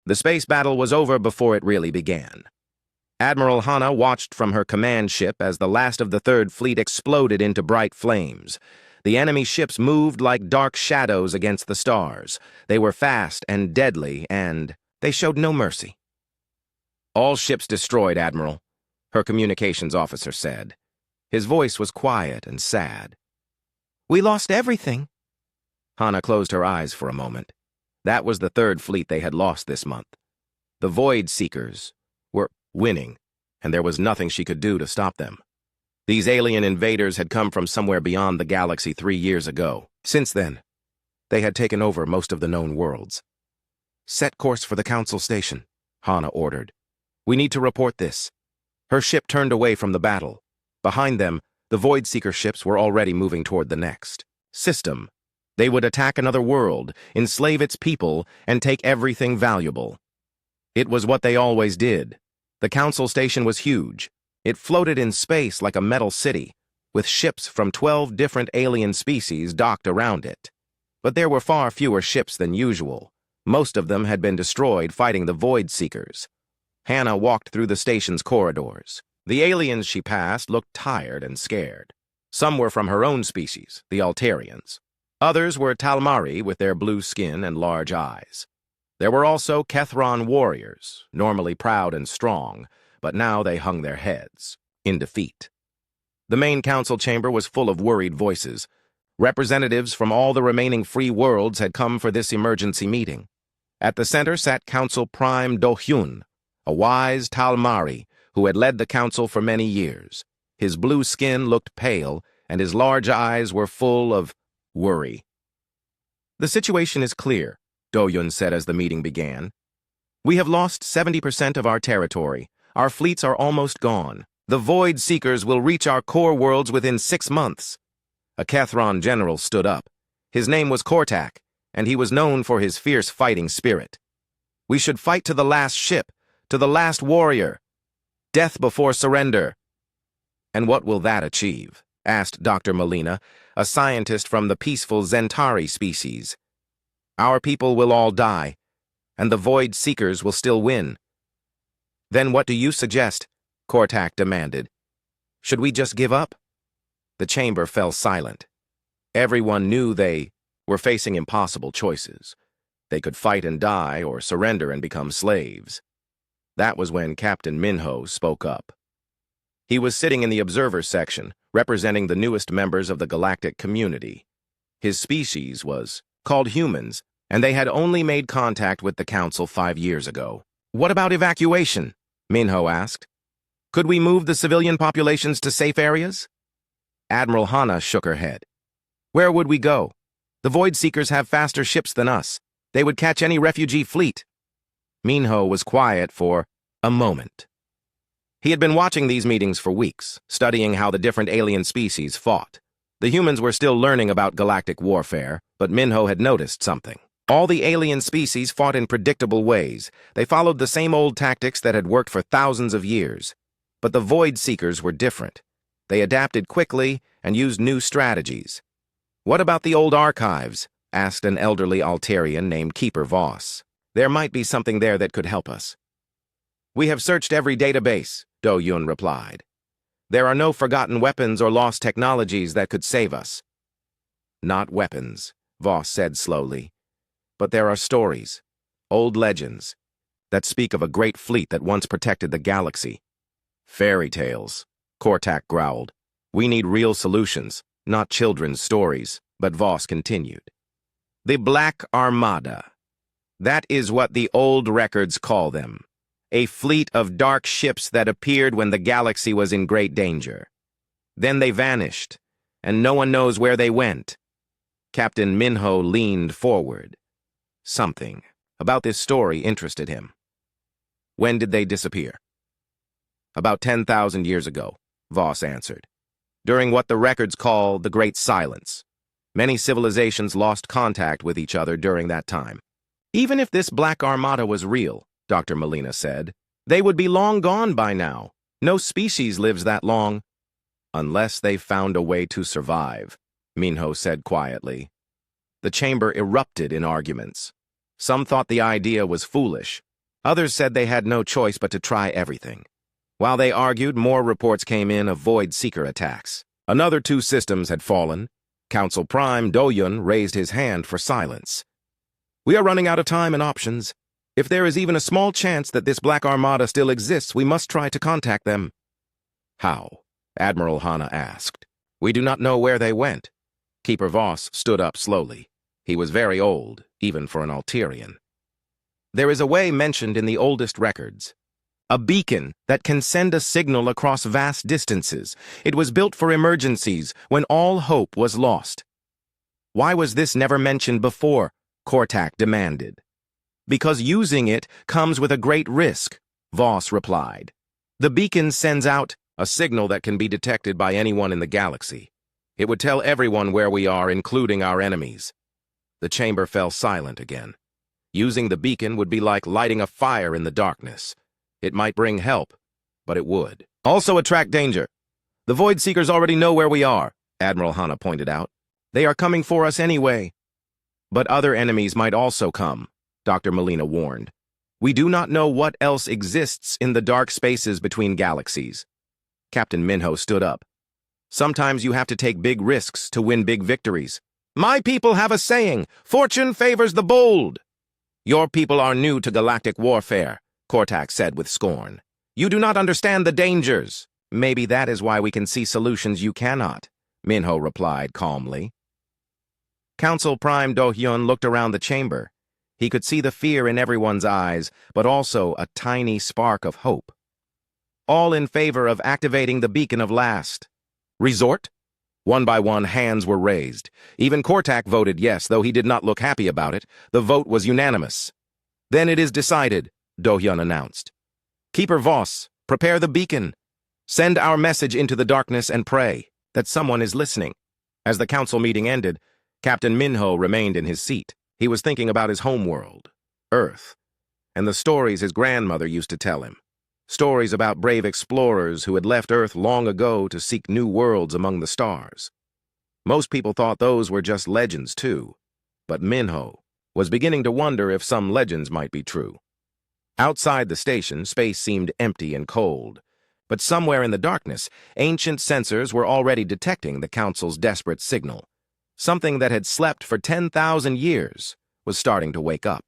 The space battle was over before it really began. Admiral Hana watched from her command ship as the last of the Third Fleet exploded into bright flames. The enemy ships moved like dark shadows against the stars. They were fast and deadly, and they showed no mercy. "All ships destroyed, Admiral," her communications officer said. His voice was quiet and sad. "We lost everything." Hana closed her eyes for a moment. That was the Third Fleet they had lost this month. The Void Seekers were winning, and there was nothing she could do to stop them. These alien invaders had come from somewhere beyond the galaxy 3 years ago. Since then, they had taken over most of the known worlds. "Set course for the Council Station," Hana ordered. "We need to report this." Her ship turned away from the battle. Behind them, the Void Seeker ships were already moving toward the next system. They would attack another world, enslave its people, and take everything valuable. It was what they always did. The Council Station was huge. It floated in space like a metal city, with ships from 12 different alien species docked around it. But there were far fewer ships than usual. Most of them had been destroyed fighting the Void Seekers. Hana walked through the station's corridors. The aliens she passed looked tired and scared. Some were from her own species, the Altarians. Others were Talmari with their blue skin and large eyes. There were also Kethron warriors, normally proud and strong, but now they hung their heads, in defeat. The main council chamber was full of worried voices. Representatives from all the remaining free worlds had come for this emergency meeting. At the center sat Council Prime Do-hyun, a wise Talmari who had led the council for many years. His blue skin looked pale, and his large eyes were full of worry. "The situation is clear," Do-hyun said as the meeting began. "We have lost 70% of our territory. Our fleets are almost gone. The Void Seekers will reach our core worlds within 6 months. A Kethron general stood up. His name was Kortak, and he was known for his fierce fighting spirit. "We should fight to the last ship, to the last warrior. Death before surrender." "And what will that achieve?" asked Dr. Molina, a scientist from the peaceful Zentari species. "Our people will all die, and the Void Seekers will still win." "Then what do you suggest?" Kortak demanded. "Should we just give up?" The chamber fell silent. Everyone knew they were facing impossible choices. They could fight and die or surrender and become slaves. That was when Captain Minho spoke up. He was sitting in the observer section, representing the newest members of the galactic community. His species was called humans, and they had only made contact with the Council 5 years ago. "What about evacuation?" Minho asked. "Could we move the civilian populations to safe areas?" Admiral Hana shook her head. "Where would we go? The Void Seekers have faster ships than us. They would catch any refugee fleet." Minho was quiet for a moment. He had been watching these meetings for weeks, studying how the different alien species fought. The humans were still learning about galactic warfare, but Minho had noticed something. All the alien species fought in predictable ways. They followed the same old tactics that had worked for thousands of years. But the Void Seekers were different. They adapted quickly and used new strategies. "What about the old archives?" asked an elderly Altarian named Keeper Voss. "There might be something there that could help us." "We have searched every database," Do-hyun replied. "There are no forgotten weapons or lost technologies that could save us." "Not weapons," Voss said slowly. "But there are stories, old legends, that speak of a great fleet that once protected the galaxy." "Fairy tales," Kortak growled. "We need real solutions, not children's stories," but Voss continued. "The Black Armada. That is what the old records call them. A fleet of dark ships that appeared when the galaxy was in great danger. Then they vanished, and no one knows where they went." Captain Minho leaned forward. Something about this story interested him. "When did they disappear?" "About 10,000 years ago," Voss answered. "During what the records call the Great Silence. Many civilizations lost contact with each other during that time." "Even if this Black Armada was real," Dr. Molina said, "they would be long gone by now. No species lives that long." "Unless they found a way to survive," Minho said quietly. The chamber erupted in arguments. Some thought the idea was foolish. Others said they had no choice but to try everything. While they argued, more reports came in of Void Seeker attacks. Another 2 systems had fallen. Council Prime Do-yun raised his hand for silence. "We are running out of time and options. If there is even a small chance that this Black Armada still exists, we must try to contact them." "How?" Admiral Hana asked. "We do not know where they went." Keeper Voss stood up slowly. He was very old, even for an Alterian. "There is a way mentioned in the oldest records. A beacon that can send a signal across vast distances. It was built for emergencies when all hope was lost." "Why was this never mentioned before?" Kortak demanded. "Because using it comes with a great risk," Voss replied. "The beacon sends out a signal that can be detected by anyone in the galaxy. It would tell everyone where we are, including our enemies." The chamber fell silent again. Using the beacon would be like lighting a fire in the darkness. It might bring help, but it would also attract danger. "The Void Seekers already know where we are," Admiral Hana pointed out. "They are coming for us anyway." "But other enemies might also come," Dr. Molina warned. "We do not know what else exists in the dark spaces between galaxies." Captain Minho stood up. "Sometimes you have to take big risks to win big victories. My people have a saying, 'Fortune favors the bold.'" "Your people are new to galactic warfare," Kortak said with scorn. "You do not understand the dangers." "Maybe that is why we can see solutions you cannot," Minho replied calmly. Council Prime Do-hyun looked around the chamber. He could see the fear in everyone's eyes, but also a tiny spark of hope. "All in favor of activating the beacon of last resort?" One by one, hands were raised. Even Kortak voted yes, though he did not look happy about it. The vote was unanimous. "Then it is decided," Do-hyun announced. "Keeper Voss, prepare the beacon. Send our message into the darkness and pray that someone is listening." As the council meeting ended, Captain Minho remained in his seat. He was thinking about his homeworld, Earth, and the stories his grandmother used to tell him. Stories about brave explorers who had left Earth long ago to seek new worlds among the stars. Most people thought those were just legends, too. But Minho was beginning to wonder if some legends might be true. Outside the station, space seemed empty and cold. But somewhere in the darkness, ancient sensors were already detecting the Council's desperate signal. Something that had slept for 10,000 years was starting to wake up.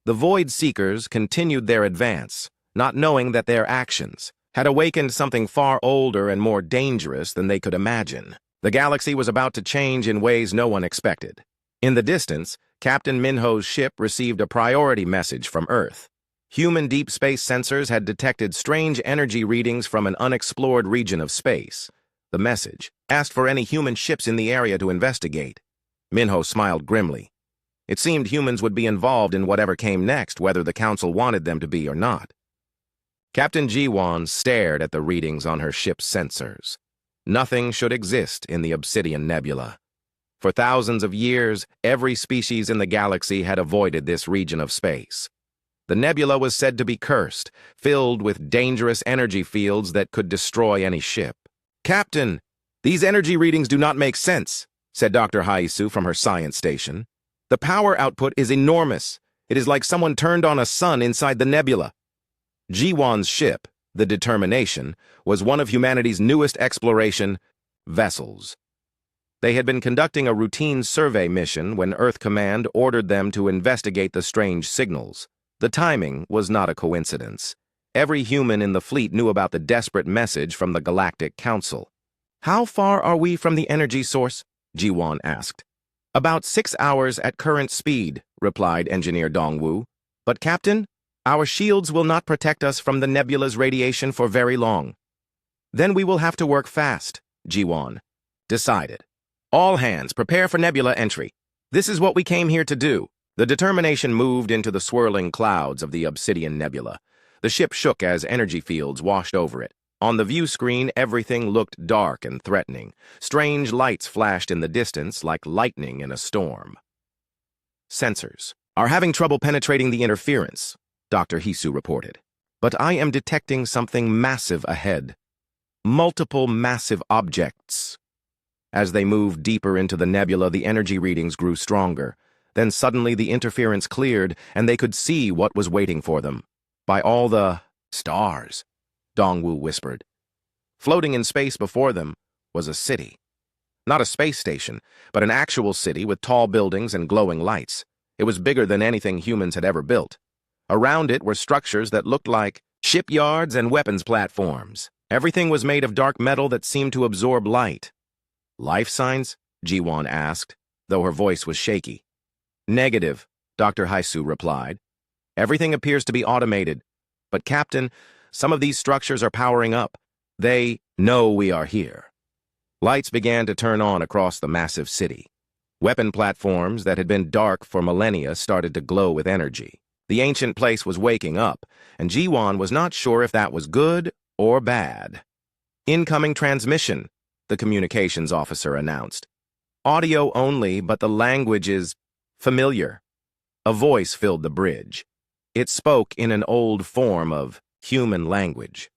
The Void Seekers continued their advance, not knowing that their actions had awakened something far older and more dangerous than they could imagine. The galaxy was about to change in ways no one expected. In the distance, Captain Minho's ship received a priority message from Earth. Human deep space sensors had detected strange energy readings from an unexplored region of space. The message asked for any human ships in the area to investigate. Minho smiled grimly. It seemed humans would be involved in whatever came next, whether the Council wanted them to be or not. Captain Ji-won stared at the readings on her ship's sensors. Nothing should exist in the Obsidian Nebula. For thousands of years, every species in the galaxy had avoided this region of space. The nebula was said to be cursed, filled with dangerous energy fields that could destroy any ship. "Captain, these energy readings do not make sense," said Dr. Haisu from her science station. "The power output is enormous. It is like someone turned on a sun inside the nebula." Ji-won's ship, the Determination, was one of humanity's newest exploration vessels. They had been conducting a routine survey mission when Earth Command ordered them to investigate the strange signals. The timing was not a coincidence. Every human in the fleet knew about the desperate message from the Galactic Council. "How far are we from the energy source?" Ji-won asked. "About 6 hours at current speed," replied Engineer Dongwu. "But, Captain, our shields will not protect us from the nebula's radiation for very long." "Then we will have to work fast," Ji-won decided. "All hands, prepare for nebula entry. This is what we came here to do." The Determination moved into the swirling clouds of the Obsidian Nebula. The ship shook as energy fields washed over it. On the view screen, everything looked dark and threatening. Strange lights flashed in the distance like lightning in a storm. "Sensors are having trouble penetrating the interference," Dr. Hisu reported. "But I am detecting something massive ahead. Multiple massive objects." As they moved deeper into the nebula, the energy readings grew stronger. Then suddenly the interference cleared, and they could see what was waiting for them. By all the stars, Dongwu whispered. Floating in space before them was a city. Not a space station, but an actual city with tall buildings and glowing lights. It was bigger than anything humans had ever built. Around it were structures that looked like shipyards and weapons platforms. Everything was made of dark metal that seemed to absorb light. Life signs? Ji-won asked, though her voice was shaky. Negative, Dr. Haisu replied. Everything appears to be automated. But, Captain, some of these structures are powering up. They know we are here. Lights began to turn on across the massive city. Weapon platforms that had been dark for millennia started to glow with energy. The ancient place was waking up, and Ji-won was not sure if that was good or bad. Incoming transmission, the communications officer announced. Audio only, but the language is familiar. A voice filled the bridge. It spoke in an old form of human language,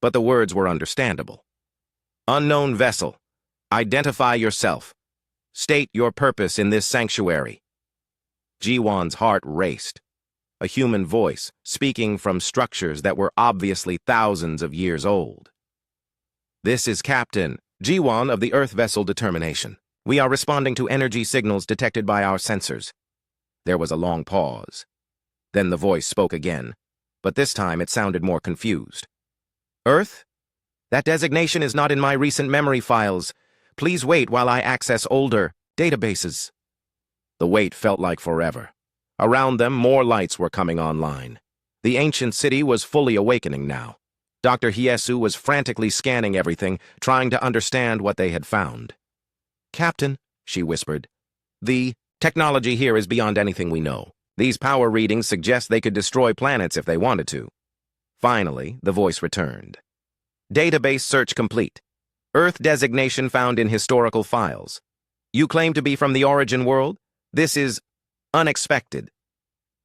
but the words were understandable. Unknown vessel, identify yourself. State your purpose in this sanctuary. Ji-won's heart raced. A human voice, speaking from structures that were obviously thousands of years old. This is Captain Ji-won of the Earth Vessel Determination. We are responding to energy signals detected by our sensors. There was a long pause. Then the voice spoke again, but this time it sounded more confused. Earth? That designation is not in my recent memory files. Please wait while I access older databases. The wait felt like forever. Around them, more lights were coming online. The ancient city was fully awakening now. Dr. Hiesu was frantically scanning everything, trying to understand what they had found. Captain, she whispered, the technology here is beyond anything we know. These power readings suggest they could destroy planets if they wanted to. Finally, the voice returned. Database search complete. Earth designation found in historical files. You claim to be from the origin world? This is unexpected.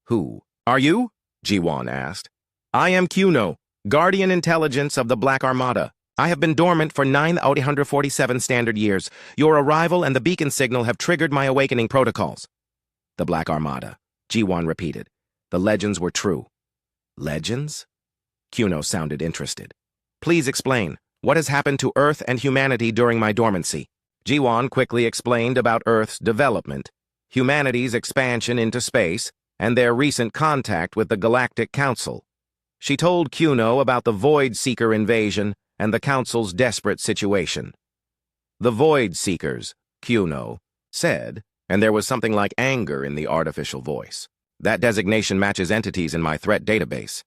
Who are you? Ji-won asked. I am Kuno, Guardian Intelligence of the Black Armada. I have been dormant for 9,847 standard years. Your arrival and the beacon signal have triggered my awakening protocols. The Black Armada, Ji-won repeated. The legends were true. Legends? Kuno sounded interested. Please explain. What has happened to Earth and humanity during my dormancy? Ji-won quickly explained about Earth's development, humanity's expansion into space, and their recent contact with the Galactic Council. She told Kuno about the Void Seeker invasion and the Council's desperate situation. The Void Seekers, Kuno said, and there was something like anger in the artificial voice. That designation matches entities in my threat database.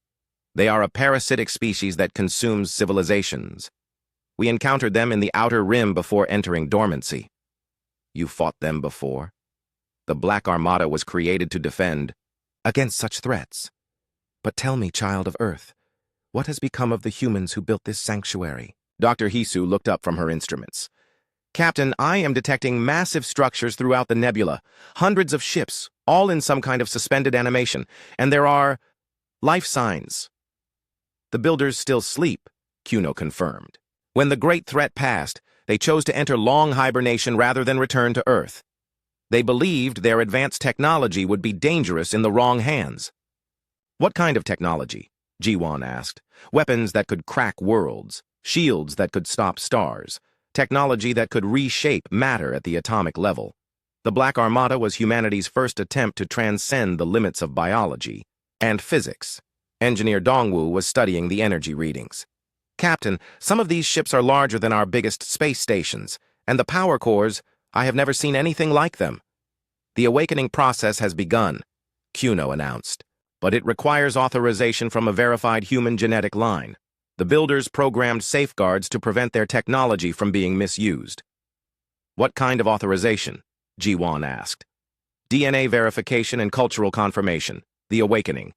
They are a parasitic species that consumes civilizations. We encountered them in the Outer Rim before entering dormancy. You fought them before? The Black Armada was created to defend against such threats. But tell me, child of Earth, what has become of the humans who built this sanctuary? Dr. Hiesu looked up from her instruments. Captain, I am detecting massive structures throughout the nebula, hundreds of ships, all in some kind of suspended animation, and there are life signs. The builders still sleep, Kuno confirmed. When the great threat passed, they chose to enter long hibernation rather than return to Earth. They believed their advanced technology would be dangerous in the wrong hands. What kind of technology? Ji-won asked. Weapons that could crack worlds, shields that could stop stars, technology that could reshape matter at the atomic level. The Black Armada was humanity's first attempt to transcend the limits of biology and physics. Engineer Dongwu was studying the energy readings. Captain, some of these ships are larger than our biggest space stations, and the power cores, I have never seen anything like them. The awakening process has begun, Kuno announced, but it requires authorization from a verified human genetic line. The builders programmed safeguards to prevent their technology from being misused. What kind of authorization? Ji-won asked. DNA verification and cultural confirmation, the awakening.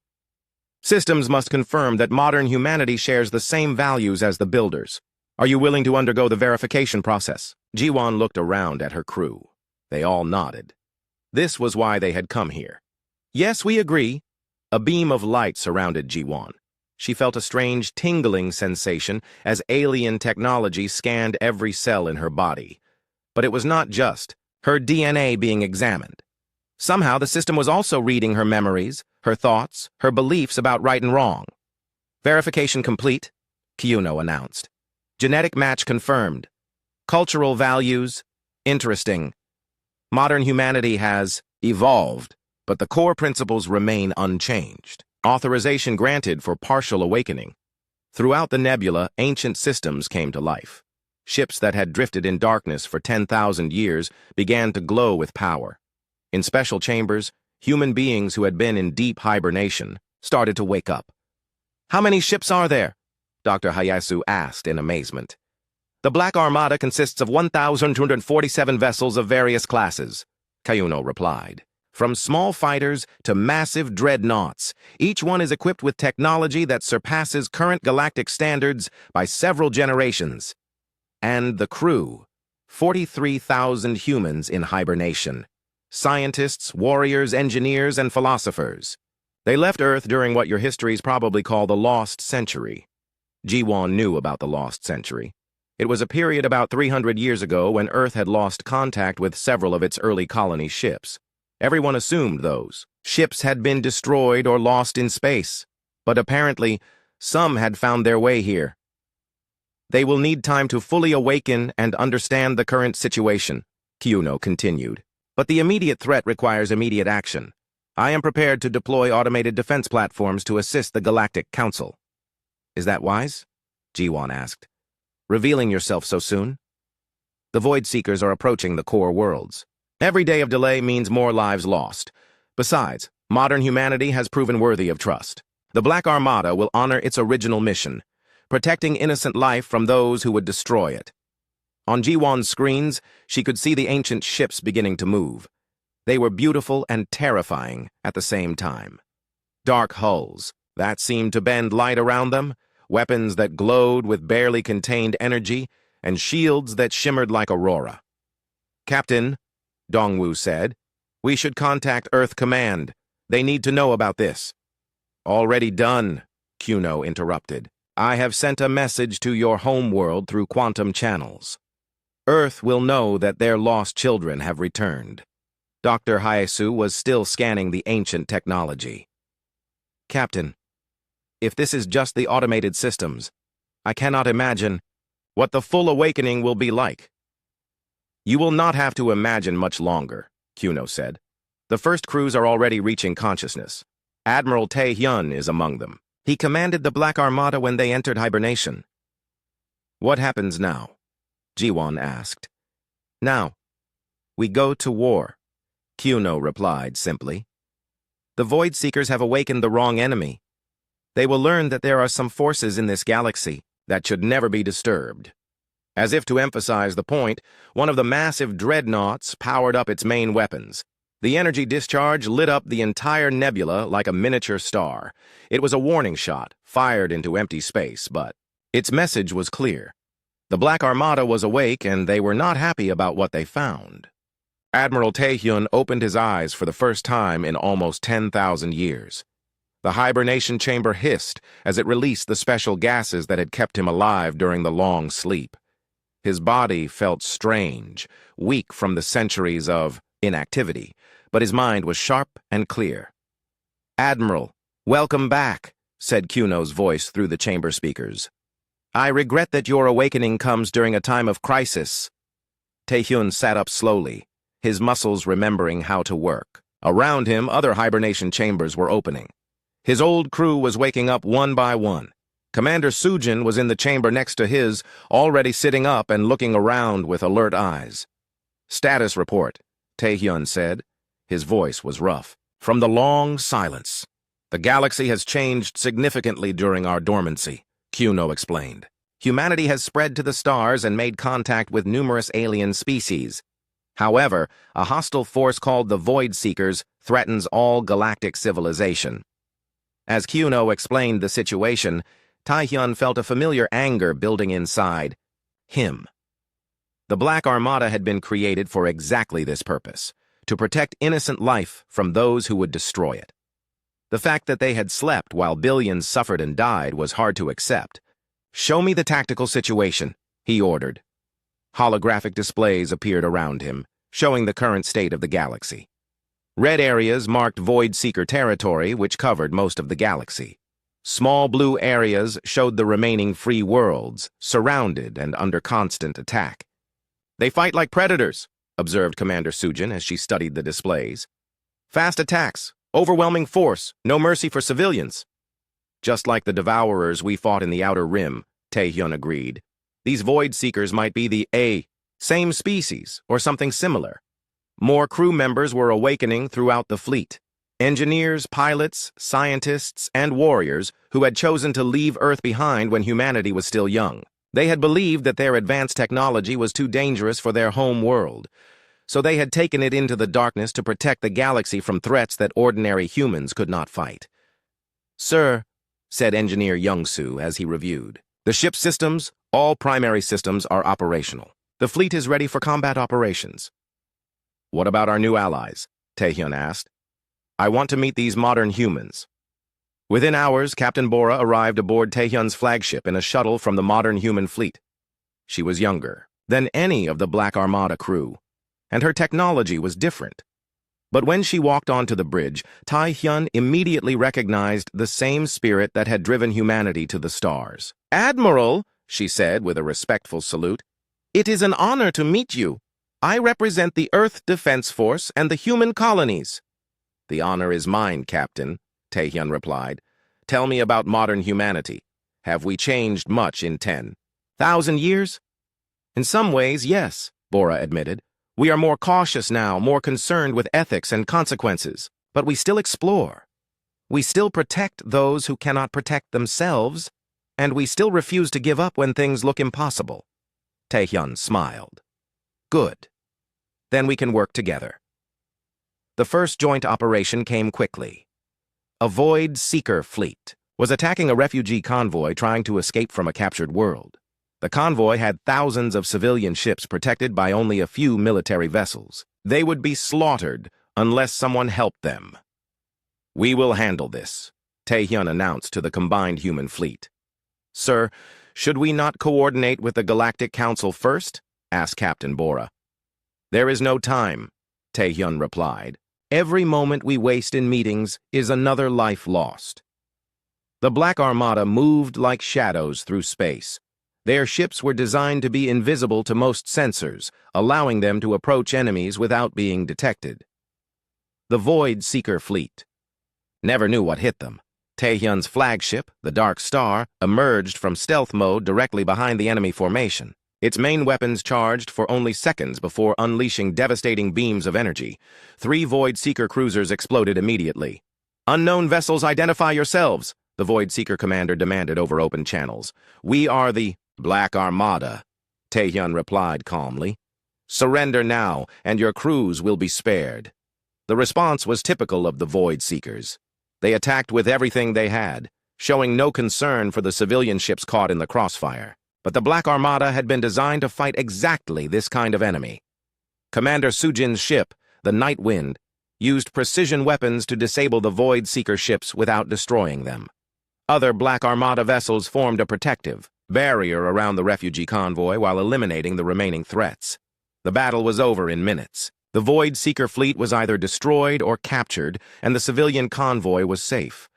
Systems must confirm that modern humanity shares the same values as the builders. Are you willing to undergo the verification process? Ji-won looked around at her crew. They all nodded. This was why they had come here. Yes, we agree. A beam of light surrounded Ji-won. She felt a strange tingling sensation as alien technology scanned every cell in her body. But it was not just her DNA being examined. Somehow, the system was also reading her memories, her thoughts, her beliefs about right and wrong. Verification complete, Kyuno announced. Genetic match confirmed. Cultural values, interesting. Modern humanity has evolved, but the core principles remain unchanged. Authorization granted for partial awakening. Throughout the nebula, ancient systems came to life. Ships that had drifted in darkness for 10,000 years began to glow with power. In special chambers, human beings who had been in deep hibernation started to wake up. "How many ships are there?" Dr. Hayasu asked in amazement. "The Black Armada consists of 1,247 vessels of various classes," Kyuno replied. "From small fighters to massive dreadnoughts, each one is equipped with technology that surpasses current galactic standards by several generations. And the crew, 43,000 humans in hibernation. Scientists, warriors, engineers, and philosophers. They left Earth during what your histories probably call the Lost Century." Ji-won knew about the Lost Century. It was a period about 300 years ago when Earth had lost contact with several of its early colony ships. Everyone assumed those ships had been destroyed or lost in space, but apparently some had found their way here. "They will need time to fully awaken and understand the current situation," Kyuno continued. "But the immediate threat requires immediate action. I am prepared to deploy automated defense platforms to assist the Galactic Council." "Is that wise?" Ji-won asked. "Revealing yourself so soon?" "The Void Seekers are approaching the core worlds. Every day of delay means more lives lost. Besides, modern humanity has proven worthy of trust. The Black Armada will honor its original mission, protecting innocent life from those who would destroy it." On Ji-won's screens, she could see the ancient ships beginning to move. They were beautiful and terrifying at the same time. Dark hulls that seemed to bend light around them, weapons that glowed with barely contained energy, and shields that shimmered like aurora. "Captain," Dongwu said, "we should contact Earth Command. They need to know about this." "Already done," Kyuno interrupted. "I have sent a message to your home world through quantum channels. Earth will know that their lost children have returned." Dr. Hayasu was still scanning the ancient technology. "Captain, if this is just the automated systems, I cannot imagine what the full awakening will be like." "You will not have to imagine much longer," Kyuno said. "The first crews are already reaching consciousness. Admiral Tae-hyun is among them. He commanded the Black Armada when they entered hibernation." "What happens now?" Ji-won asked. "Now, we go to war," Kyuno replied simply. "The Void Seekers have awakened the wrong enemy. They will learn that there are some forces in this galaxy that should never be disturbed." As if to emphasize the point, one of the massive dreadnoughts powered up its main weapons. The energy discharge lit up the entire nebula like a miniature star. It was a warning shot, fired into empty space, but its message was clear. The Black Armada was awake, and they were not happy about what they found. Admiral Tae-hyun opened his eyes for the first time in almost 10,000 years. The hibernation chamber hissed as it released the special gases that had kept him alive during the long sleep. His body felt strange, weak from the centuries of inactivity, but his mind was sharp and clear. "Admiral, welcome back," said Kyuno's voice through the chamber speakers. "I regret that your awakening comes during a time of crisis." Tae-hyun sat up slowly, his muscles remembering how to work. Around him, other hibernation chambers were opening. His old crew was waking up one by one. Commander Sujin was in the chamber next to his, already sitting up and looking around with alert eyes. "Status report," Tae-hyun said. His voice was rough. "From the long silence. The galaxy has changed significantly during our dormancy," Kyuno explained. "Humanity has spread to the stars and made contact with numerous alien species. However, a hostile force called the Void Seekers threatens all galactic civilization." As Kyuno explained the situation, Tae-hyun felt a familiar anger building inside him. The Black Armada had been created for exactly this purpose, to protect innocent life from those who would destroy it. The fact that they had slept while billions suffered and died was hard to accept. "Show me the tactical situation," he ordered. Holographic displays appeared around him, showing the current state of the galaxy. Red areas marked Void Seeker territory, which covered most of the galaxy. Small blue areas showed the remaining free worlds, surrounded and under constant attack. "They fight like predators," observed Commander Sujin as she studied the displays. "Fast attacks, overwhelming force, no mercy for civilians." "Just like the Devourers we fought in the Outer Rim," Tae-hyun agreed. "These Void Seekers might be the same species, or something similar." More crew members were awakening throughout the fleet. Engineers, pilots, scientists, and warriors who had chosen to leave Earth behind when humanity was still young. They had believed that their advanced technology was too dangerous for their home world, so they had taken it into the darkness to protect the galaxy from threats that ordinary humans could not fight. "Sir," said Engineer Young-soo as he reviewed, "the ship systems, all primary systems, are operational. The fleet is ready for combat operations." "What about our new allies?" Tae-hyun asked. "I want to meet these modern humans." Within hours, Captain Bora arrived aboard Tae-hyun's flagship in a shuttle from the modern human fleet. She was younger than any of the Black Armada crew, and her technology was different. But when she walked onto the bridge, Tae-hyun immediately recognized the same spirit that had driven humanity to the stars. "Admiral," she said with a respectful salute, "it is an honor to meet you. I represent the Earth Defense Force and the human colonies." "The honor is mine, Captain," Tae-hyun replied. "Tell me about modern humanity. Have we changed much in 10,000 years?" "In some ways, yes," Bora admitted. "We are more cautious now, more concerned with ethics and consequences. But we still explore. We still protect those who cannot protect themselves, and we still refuse to give up when things look impossible." Tae-hyun smiled. "Good. Then we can work together." The first joint operation came quickly. A Void Seeker fleet was attacking a refugee convoy trying to escape from a captured world. The convoy had thousands of civilian ships protected by only a few military vessels. They would be slaughtered unless someone helped them. "We will handle this," Tae-hyun announced to the combined human fleet. "Sir, should we not coordinate with the Galactic Council first?" asked Captain Bora. "There is no time," Tae-hyun replied. "Every moment we waste in meetings is another life lost." The Black Armada moved like shadows through space. Their ships were designed to be invisible to most sensors, allowing them to approach enemies without being detected. The Void Seeker fleet never knew what hit them. Tae-hyun's flagship, the Dark Star, emerged from stealth mode directly behind the enemy formation. Its main weapons charged for only seconds before unleashing devastating beams of energy. 3 Void Seeker cruisers exploded immediately. "Unknown vessels, identify yourselves," the Void Seeker commander demanded over open channels. "We are the Black Armada," Tae-hyun replied calmly. "Surrender now, and your crews will be spared." The response was typical of the Void Seekers. They attacked with everything they had, showing no concern for the civilian ships caught in the crossfire. But the Black Armada had been designed to fight exactly this kind of enemy. Commander Sujin's ship, the Night Wind, used precision weapons to disable the Void Seeker ships without destroying them. Other Black Armada vessels formed a protective barrier around the refugee convoy while eliminating the remaining threats. The battle was over in minutes. The Void Seeker fleet was either destroyed or captured, and the civilian convoy was safe.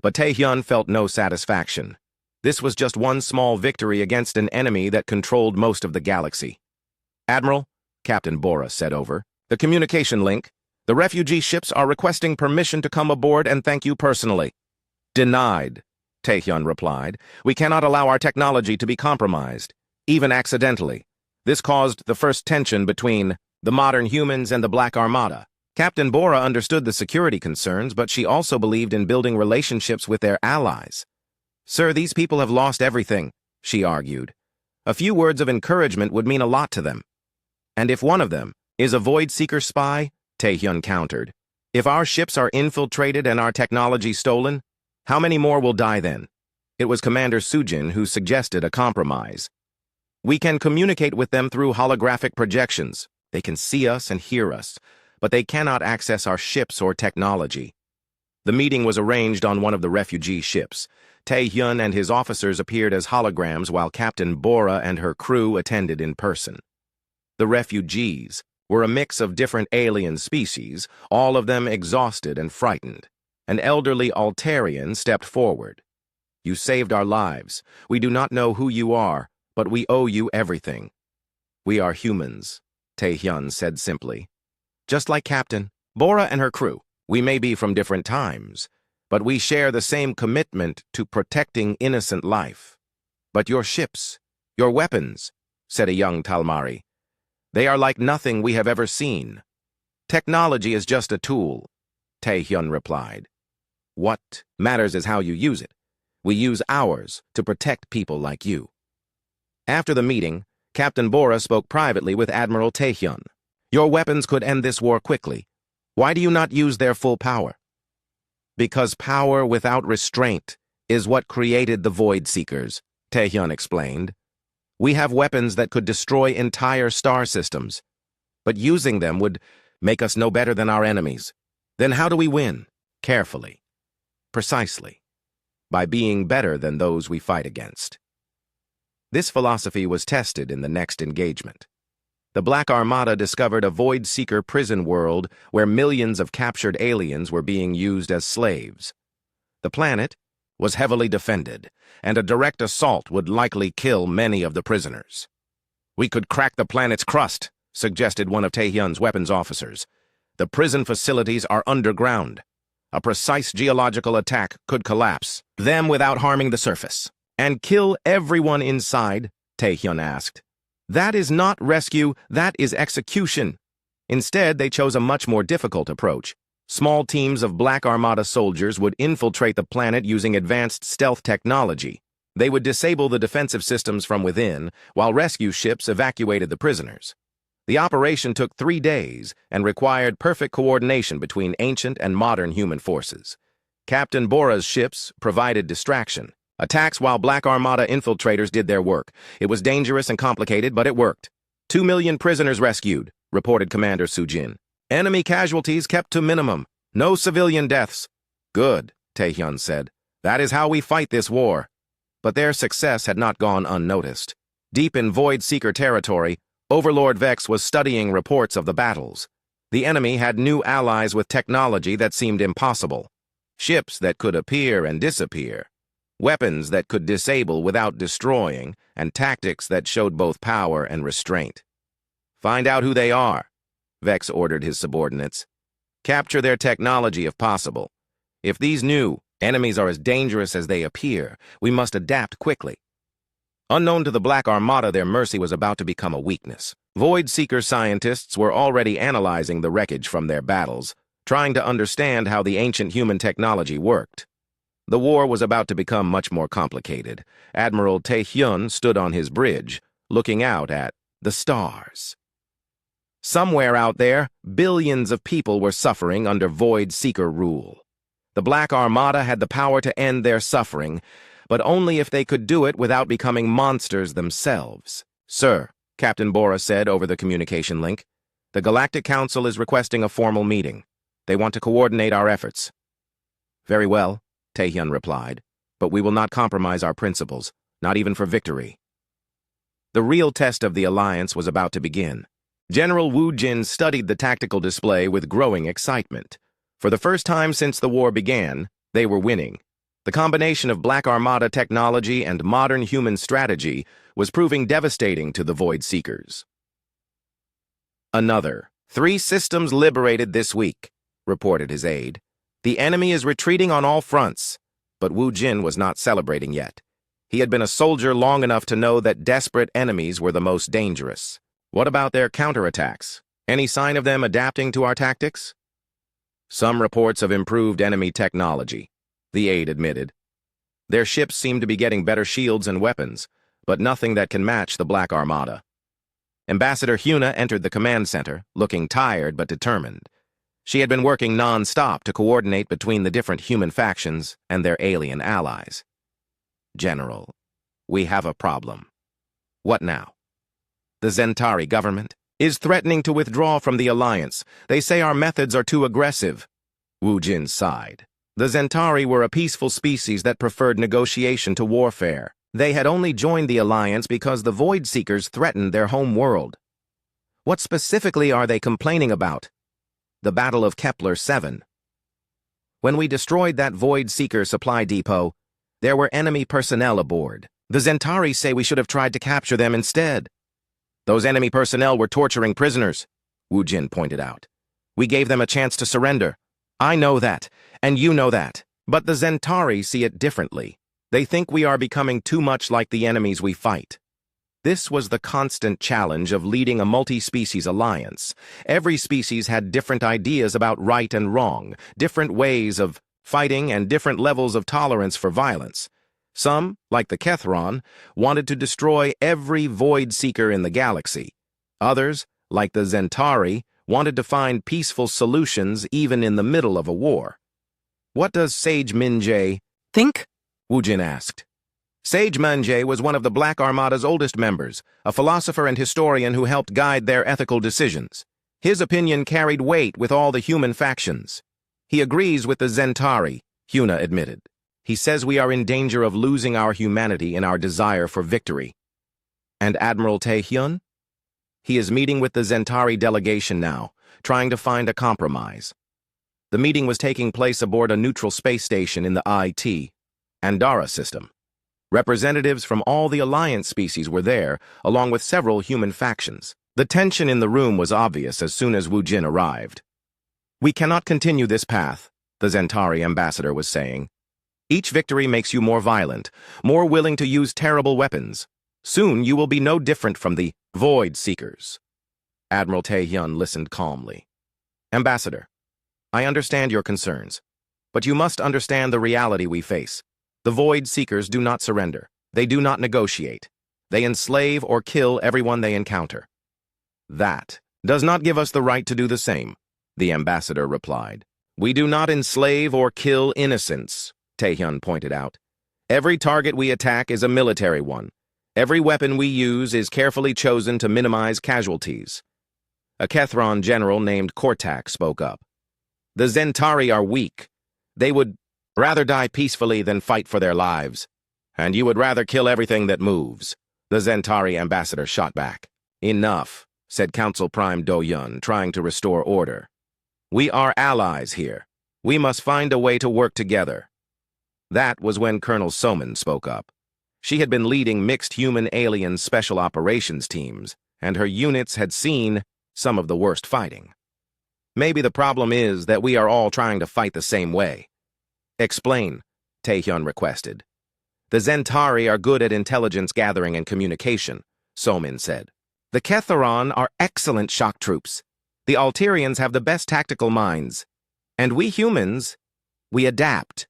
But Tae-hyun felt no satisfaction. This was just one small victory against an enemy that controlled most of the galaxy. "Admiral," Captain Bora said over, "the communication link. The refugee ships are requesting permission to come aboard and thank you personally." "Denied," Tae-hyun replied. "We cannot allow our technology to be compromised, even accidentally. This caused the first tension between the modern humans and the Black Armada." Captain Bora understood the security concerns, but she also believed in building relationships with their allies. "Sir, these people have lost everything," she argued. "A few words of encouragement would mean a lot to them." "And if one of them is a Void Seeker spy," Tae-hyun countered, "if our ships are infiltrated and our technology stolen, how many more will die then?" It was Commander Sujin who suggested a compromise. "We can communicate with them through holographic projections. They can see us and hear us, but they cannot access our ships or technology." The meeting was arranged on one of the refugee ships. Tae-hyun and his officers appeared as holograms while Captain Bora and her crew attended in person. The refugees were a mix of different alien species, all of them exhausted and frightened. An elderly Altarian stepped forward. "You saved our lives. We do not know who you are, but we owe you everything." "We are humans," Tae-hyun said simply. "Just like Captain Bora and her crew. We may be from different times, but we share the same commitment to protecting innocent life." "But your ships, your weapons," said a young Talmari. "They are like nothing we have ever seen." "Technology is just a tool," Tae-hyun replied. "What matters is how you use it. We use ours to protect people like you." After the meeting, Captain Bora spoke privately with Admiral Tae-hyun. "Your weapons could end this war quickly. Why do you not use their full power?" "Because power without restraint is what created the Void Seekers," Tae-hyun explained. "We have weapons that could destroy entire star systems, but using them would make us no better than our enemies. Then how do we win? Carefully. Precisely. By being better than those we fight against." This philosophy was tested in the next engagement. The Black Armada discovered a Void Seeker prison world where millions of captured aliens were being used as slaves. The planet was heavily defended, and a direct assault would likely kill many of the prisoners. "We could crack the planet's crust," suggested one of Tae-hyun's weapons officers. "The prison facilities are underground. A precise geological attack could collapse them without harming the surface." "And kill everyone inside?" Tae-hyun asked. "That is not rescue, that is execution." Instead, they chose a much more difficult approach. Small teams of Black Armada soldiers would infiltrate the planet using advanced stealth technology. They would disable the defensive systems from within, while rescue ships evacuated the prisoners. The operation took 3 days and required perfect coordination between ancient and modern human forces. Captain Bora's ships provided distraction. Attacks while Black Armada infiltrators did their work. It was dangerous and complicated, but it worked. 2 million prisoners rescued, reported Commander Sujin. "Enemy casualties kept to minimum. No civilian deaths." "Good," Tae-hyun said. "That is how we fight this war." But their success had not gone unnoticed. Deep in Void Seeker territory, Overlord Vex was studying reports of the battles. The enemy had new allies with technology that seemed impossible. Ships that could appear and disappear. Weapons that could disable without destroying, and tactics that showed both power and restraint. "Find out who they are," Vex ordered his subordinates. "Capture their technology if possible. If these new enemies are as dangerous as they appear, we must adapt quickly." Unknown to the Black Armada, their mercy was about to become a weakness. Void Seeker scientists were already analyzing the wreckage from their battles, trying to understand how the ancient human technology worked. The war was about to become much more complicated. Admiral Tae-hyun stood on his bridge, looking out at the stars. Somewhere out there, billions of people were suffering under Void Seeker rule. The Black Armada had the power to end their suffering, but only if they could do it without becoming monsters themselves. "Sir," Captain Bora said over the communication link, "the Galactic Council is requesting a formal meeting. They want to coordinate our efforts." "Very well," Tae-hyun replied, "but we will not compromise our principles, not even for victory." The real test of the alliance was about to begin. General Woo Jin studied the tactical display with growing excitement. For the first time since the war began, they were winning. The combination of Black Armada technology and modern human strategy was proving devastating to the Void Seekers. "Another 3 systems liberated this week," reported his aide. "The enemy is retreating on all fronts." But Woo Jin was not celebrating yet. He had been a soldier long enough to know that desperate enemies were the most dangerous. "What about their counterattacks? Any sign of them adapting to our tactics?" "Some reports of improved enemy technology," the aide admitted. "Their ships seem to be getting better shields and weapons, but nothing that can match the Black Armada." Ambassador Huna entered the command center, looking tired but determined. She had been working non-stop to coordinate between the different human factions and their alien allies. "General, we have a problem." "What now?" "The Zentari government is threatening to withdraw from the alliance. They say our methods are too aggressive." Woo Jin sighed. The Zentari were a peaceful species that preferred negotiation to warfare. They had only joined the alliance because the Void Seekers threatened their home world. What specifically are they complaining about? The Battle of Kepler 7. When we destroyed that Void Seeker supply depot, there were enemy personnel aboard. The Zentarii say we should have tried to capture them instead. Those enemy personnel were torturing prisoners, Wu Jin pointed out. We gave them a chance to surrender. I know that, and you know that. But the Zentarii see it differently. They think we are becoming too much like the enemies we fight. This was the constant challenge of leading a multi-species alliance. Every species had different ideas about right and wrong, different ways of fighting, and different levels of tolerance for violence. Some, like the Kethron, wanted to destroy every Void Seeker in the galaxy. Others, like the Zentarii, wanted to find peaceful solutions even in the middle of a war. What does Sage Minjay think? Wu Jin asked. Sage Minjay was one of the Black Armada's oldest members, a philosopher and historian who helped guide their ethical decisions. His opinion carried weight with all the human factions. He agrees with the Zentarii, Huna admitted. He says we are in danger of losing our humanity in our desire for victory. And Admiral Tae-hyun? He is meeting with the Zentarii delegation now, trying to find a compromise. The meeting was taking place aboard a neutral space station in the IT, Andara system. Representatives from all the Alliance species were there, along with several human factions. The tension in the room was obvious as soon as Wu Jin arrived. We cannot continue this path, the Zentarii ambassador was saying. Each victory makes you more violent, more willing to use terrible weapons. Soon you will be no different from the Void Seekers. Admiral Tae-hyun listened calmly. Ambassador, I understand your concerns, but you must understand the reality we face. The Void Seekers do not surrender. They do not negotiate. They enslave or kill everyone they encounter. That does not give us the right to do the same, the ambassador replied. We do not enslave or kill innocents, Tae-hyun pointed out. Every target we attack is a military one. Every weapon we use is carefully chosen to minimize casualties. A Kethron general named Kortak spoke up. The Zentarii are weak. They would rather die peacefully than fight for their lives. And you would rather kill everything that moves, the Zentarii ambassador shot back. Enough, said Council Prime Do-yun, trying to restore order. We are allies here. We must find a way to work together. That was when Colonel Soman spoke up. She had been leading mixed human-alien special operations teams, and her units had seen some of the worst fighting. Maybe the problem is that we are all trying to fight the same way. Explain, Tae-hyun requested. The Zentarii are good at intelligence gathering and communication, Somin said. The Ketharon are excellent shock troops. The Alterians have the best tactical minds. And we humans, we adapt.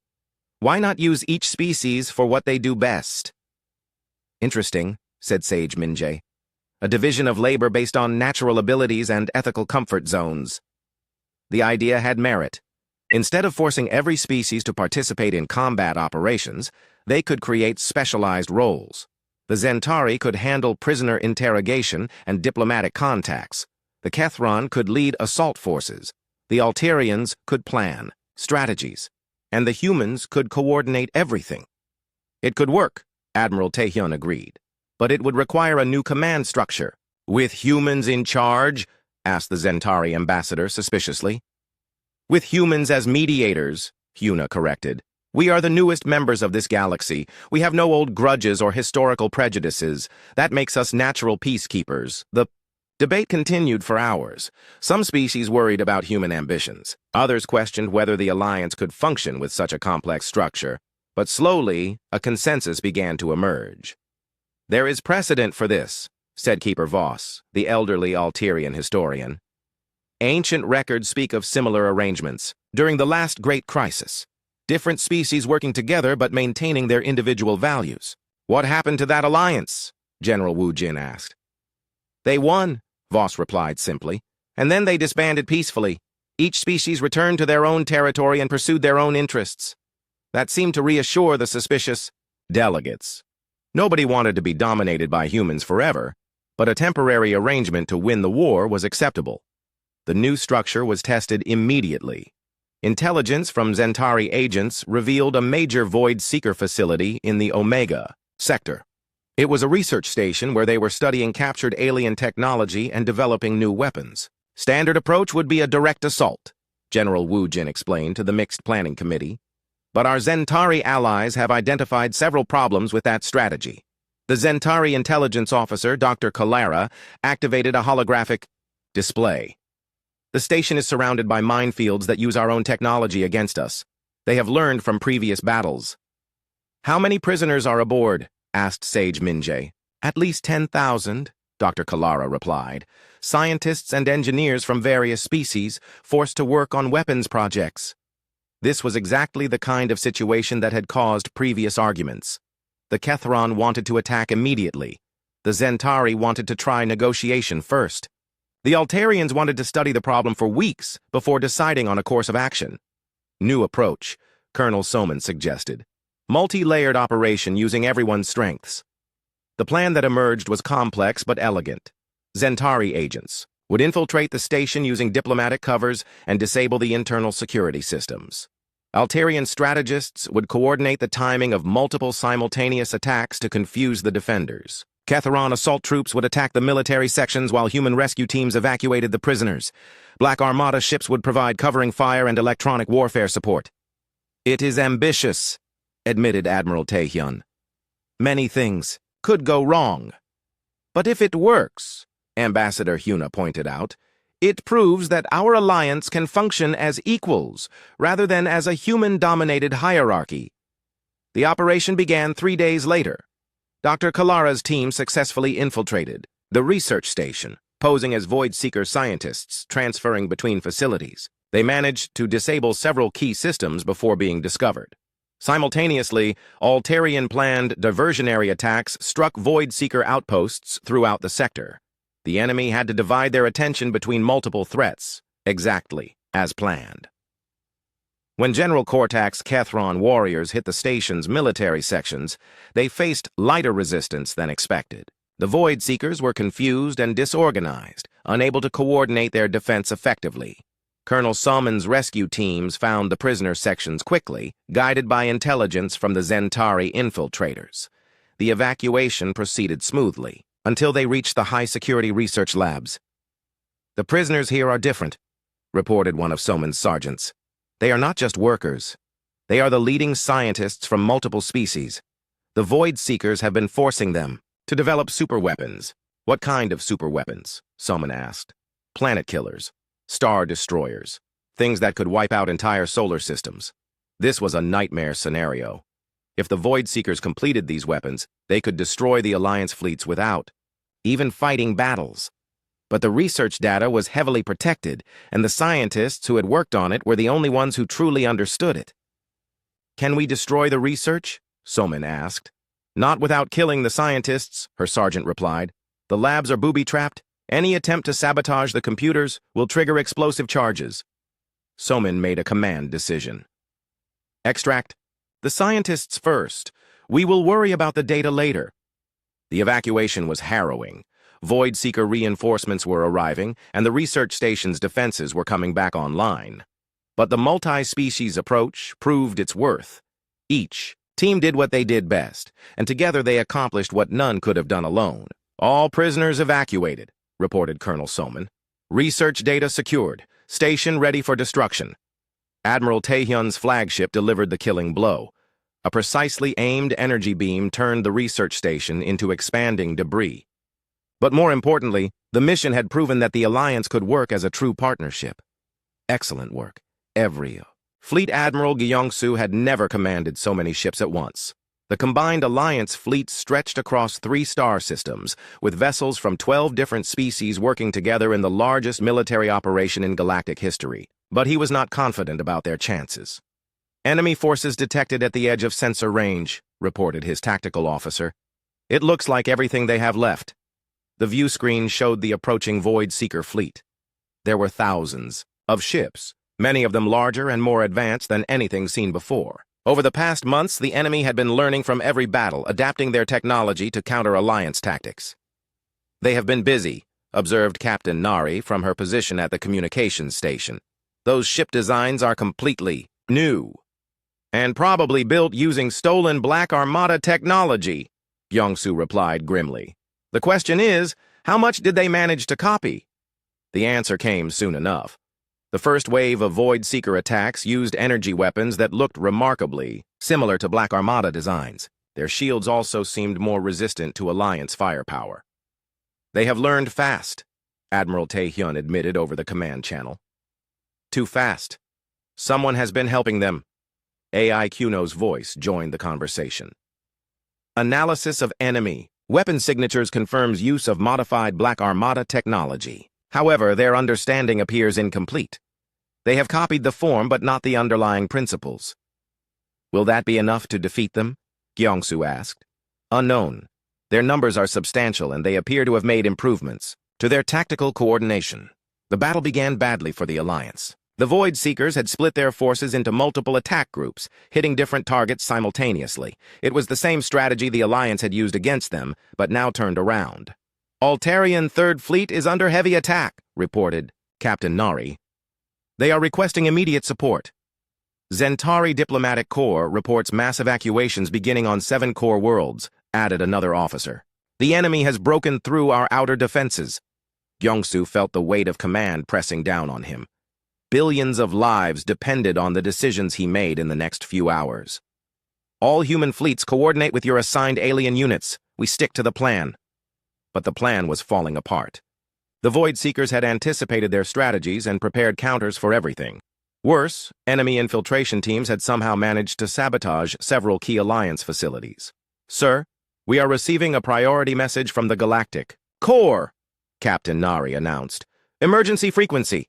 Why not use each species for what they do best? Interesting, said Sage Minjay. A division of labor based on natural abilities and ethical comfort zones. The idea had merit. Instead of forcing every species to participate in combat operations, they could create specialized roles. The Zentarii could handle prisoner interrogation and diplomatic contacts. The Kethron could lead assault forces. The Alterians could plan strategies. And the humans could coordinate everything. It could work, Admiral Tae-hyun agreed. But it would require a new command structure. With humans in charge? Asked the Zentarii ambassador suspiciously. With humans as mediators, Huna corrected. We are the newest members of this galaxy. We have no old grudges or historical prejudices. That makes us natural peacekeepers. The debate continued for hours. Some species worried about human ambitions. Others questioned whether the alliance could function with such a complex structure. But slowly, a consensus began to emerge. There is precedent for this, said Keeper Voss, the elderly Alterian historian. Ancient records speak of similar arrangements during the last great crisis. Different species working together but maintaining their individual values. What happened to that alliance? General Wu Jin asked. They won, Voss replied simply, and then they disbanded peacefully. Each species returned to their own territory and pursued their own interests. That seemed to reassure the suspicious delegates. Nobody wanted to be dominated by humans forever, but a temporary arrangement to win the war was acceptable. The new structure was tested immediately. Intelligence from Zentarii agents revealed a major Void Seeker facility in the Omega sector. It was a research station where they were studying captured alien technology and developing new weapons. Standard approach would be a direct assault, General Wu Jin explained to the Mixed Planning Committee. But our Zentari allies have identified several problems with that strategy. The Zentari intelligence officer, Dr. Kalara, activated a holographic display. The station is surrounded by minefields that use our own technology against us. They have learned from previous battles. How many prisoners are aboard? Asked Sage Minjay. At least 10,000, Dr. Kalara replied. Scientists and engineers from various species forced to work on weapons projects. This was exactly the kind of situation that had caused previous arguments. The Kethron wanted to attack immediately. The Zentari wanted to try negotiation first. The Altarians wanted to study the problem for weeks before deciding on a course of action. New approach, Colonel Soman suggested. Multi-layered operation using everyone's strengths. The plan that emerged was complex but elegant. Zentari agents would infiltrate the station using diplomatic covers and disable the internal security systems. Altarian strategists would coordinate the timing of multiple simultaneous attacks to confuse the defenders. Kethron assault troops would attack the military sections while human rescue teams evacuated the prisoners. Black Armada ships would provide covering fire and electronic warfare support. It is ambitious, admitted Admiral Taehyun. Many things could go wrong. But if it works, Ambassador Huna pointed out, it proves that our alliance can function as equals rather than as a human-dominated hierarchy. The operation began 3 days later. Dr. Kalara's team successfully infiltrated the research station, posing as Void-Seeker scientists transferring between facilities. They managed to disable several key systems before being discovered. Simultaneously, Altarian-planned diversionary attacks struck Void-Seeker outposts throughout the sector. The enemy had to divide their attention between multiple threats, exactly as planned. When General Cortax's Kethron warriors hit the station's military sections, they faced lighter resistance than expected. The Void Seekers were confused and disorganized, unable to coordinate their defense effectively. Colonel Salmon's rescue teams found the prisoner sections quickly, guided by intelligence from the Zentari infiltrators. The evacuation proceeded smoothly, until they reached the high-security research labs. The prisoners here are different, reported one of Soman's sergeants. They are not just workers. They are the leading scientists from multiple species. The Void Seekers have been forcing them to develop superweapons. What kind of superweapons? Soman asked. Planet killers, star destroyers, things that could wipe out entire solar systems. This was a nightmare scenario. If the Void Seekers completed these weapons, they could destroy the Alliance fleets without even fighting battles. But the research data was heavily protected, and the scientists who had worked on it were the only ones who truly understood it. Can we destroy the research? Soman asked. Not without killing the scientists, her sergeant replied. The labs are booby-trapped. Any attempt to sabotage the computers will trigger explosive charges. Soman made a command decision. Extract. The scientists first. We will worry about the data later. The evacuation was harrowing. Void-Seeker reinforcements were arriving, and the research station's defenses were coming back online. But the multi-species approach proved its worth. Each team did what they did best, and together they accomplished what none could have done alone. All prisoners evacuated, reported Colonel Soman. Research data secured. Station ready for destruction. Admiral Taehyun's flagship delivered the killing blow. A precisely aimed energy beam turned the research station into expanding debris. But more importantly, the mission had proven that the Alliance could work as a true partnership. Excellent work. Every Fleet Admiral Gyeongsu had never commanded so many ships at once. The combined Alliance fleet stretched across 3 star systems, with vessels from 12 different species working together in the largest military operation in galactic history. But he was not confident about their chances. Enemy forces detected at the edge of sensor range, reported his tactical officer. It looks like everything they have left. The view screen showed the approaching Void-Seeker fleet. There were thousands of ships, many of them larger and more advanced than anything seen before. Over the past months, the enemy had been learning from every battle, adapting their technology to counter Alliance tactics. They have been busy, observed Captain Nari from her position at the communications station. Those ship designs are completely new, and probably built using stolen Black Armada technology. Gyeongsu replied grimly. The question is, how much did they manage to copy? The answer came soon enough. The first wave of Void Seeker attacks used energy weapons that looked remarkably similar to Black Armada designs. Their shields also seemed more resistant to Alliance firepower. They have learned fast, Admiral Tae-hyun admitted over the command channel. Too fast. Someone has been helping them. AI Kuno's voice joined the conversation. Analysis of enemy. Weapon signatures confirms use of modified Black Armada technology. However, their understanding appears incomplete. They have copied the form but not the underlying principles. Will that be enough to defeat them? Gyeongsu asked. Unknown. Their numbers are substantial and they appear to have made improvements to their tactical coordination. The battle began badly for the Alliance. The Void Seekers had split their forces into multiple attack groups, hitting different targets simultaneously. It was the same strategy the Alliance had used against them, but now turned around. Altarian Third Fleet is under heavy attack, reported Captain Nari. They are requesting immediate support. Zentari Diplomatic Corps reports mass evacuations beginning on 7 core worlds, added another officer. The enemy has broken through our outer defenses. Gyeongsu felt the weight of command pressing down on him. Billions of lives depended on the decisions he made in the next few hours. All human fleets coordinate with your assigned alien units. We stick to the plan. But the plan was falling apart. The Void Seekers had anticipated their strategies and prepared counters for everything. Worse, enemy infiltration teams had somehow managed to sabotage several key Alliance facilities. Sir, we are receiving a priority message from the Galactic Corps, Captain Nari announced. Emergency frequency.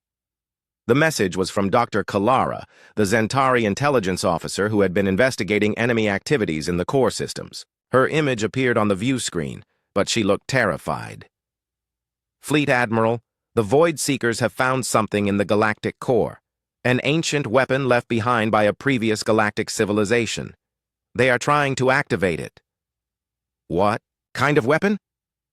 The message was from Dr. Kalara, the Zentari intelligence officer who had been investigating enemy activities in the core systems. Her image appeared on the view screen, but she looked terrified. Fleet Admiral, the Void Seekers have found something in the Galactic Core, an ancient weapon left behind by a previous galactic civilization. They are trying to activate it. What kind of weapon?